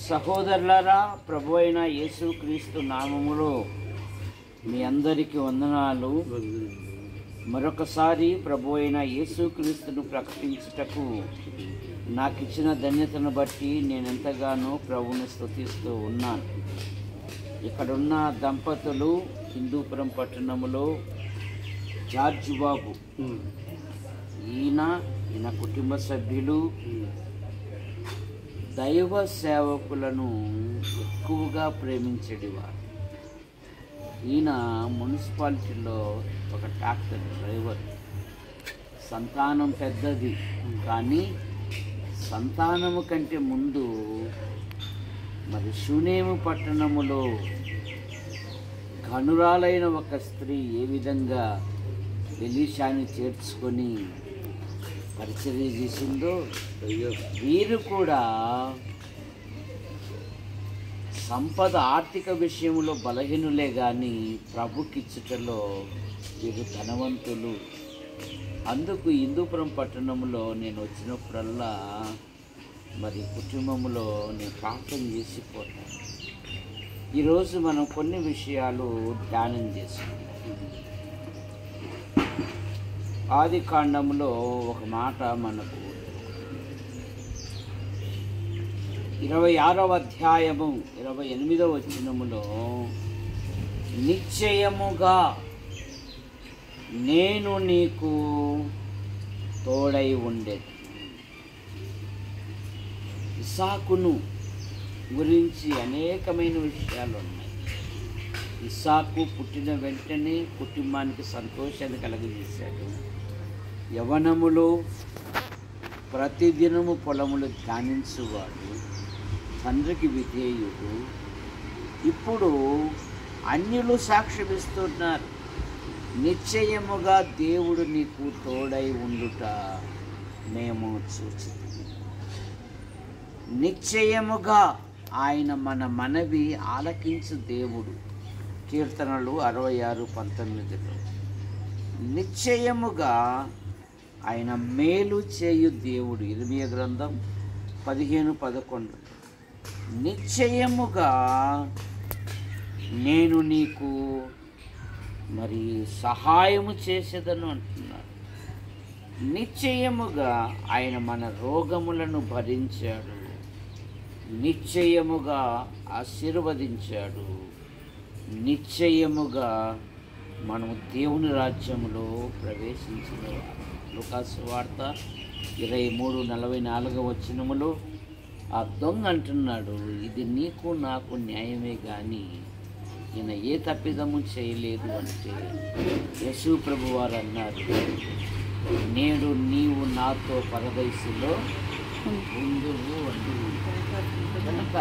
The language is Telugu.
సహోదరులారా, ప్రభు అయిన యేసుక్రీస్తు నామములో మీ అందరికీ వందనాలు. మరొకసారి ప్రభు అయిన యేసుక్రీస్తును ప్రకటించుటకు నాకు ఇచ్చిన ధన్యతను బట్టి నేను ఎంతగానో ప్రభువుని స్తుతిస్తూ ఉన్నాను. ఇక్కడున్న దంపతులు హిందూపురం పట్టణంలో జార్జ్ బాబు, ఈయన కుటుంబ సభ్యులు దైవ సేవకులను ఎక్కువగా ప్రేమించేవారు. ఈయన మున్సిపాలిటీలో ఒక ట్రాక్టర్ డ్రైవర్. సంతానం పెద్దది, కానీ సంతానము కంటే ముందు మరి షూనేము పట్టణములో ఘనురాలైన ఒక స్త్రీ ఏ విధంగా ఎలీషాని చేర్చుకొని పరిచర్య చేసిందో, వీరు కూడా సంపద ఆర్థిక విషయంలో బలహీనులే కానీ ప్రభుకిచ్చుటలో వీరు ధనవంతులు. అందుకు హిందూపురం పట్టణంలో నేను వచ్చినప్పుడల్లా మరి కుటుంబంలో నేను ప్రార్థన చేసిపోతాను. ఈరోజు మనం కొన్ని విషయాలు ధ్యానం చేసుకుంటాం. ఆది కాండంలో ఒక మాట మనకు 26వ అధ్యాయము 28వ వచనములో, నిశ్చయముగా నేను నీకు తోడై ఉండేది. ఇస్సాకును గురించి అనేకమైన విషయాలు ఉన్నాయి. ఇస్సాకు పుట్టిన వెంటనే కుటుంబానికి సంతోషాన్ని కలుగజేశాడు. యవ్వనములో ప్రతిదినము పొలములు ధ్యానించువాడు, తండ్రికి విధేయుడు. ఇప్పుడు అన్యులు సాక్ష్యమిస్తున్నారు, నిశ్చయముగా దేవుడు నీకు తోడై ఉండుట మేము చూచితిమి. నిశ్చయముగా ఆయన మన మనవి ఆలకించు దేవుడు. కీర్తనలు 66:19. నిశ్చయముగా ఆయన మేలు చేయు దేవుడు. ఇర్మీయా గ్రంథం 15:11. నిశ్చయముగా నేను నీకు మరి సహాయము చేసేదను అంటున్నాడు. నిశ్చయముగా ఆయన మన రోగములను భరించాడు, నిశ్చయముగా ఆశీర్వదించాడు. నిశ్చయముగా మనము దేవుని రాజ్యములో ప్రవేశించిన లూకాసు వార్త 23:44 వచనములో ఆ దొంగ అంటున్నాడు, ఇది నీకు నాకు న్యాయమే కానీ ఈయన ఏ తప్పిదము చేయలేదు అంటే, యేసు ప్రభు వారు అన్నారు, నేడు నీవు నాతో పరదైసులో ఉందువు అని. కనుక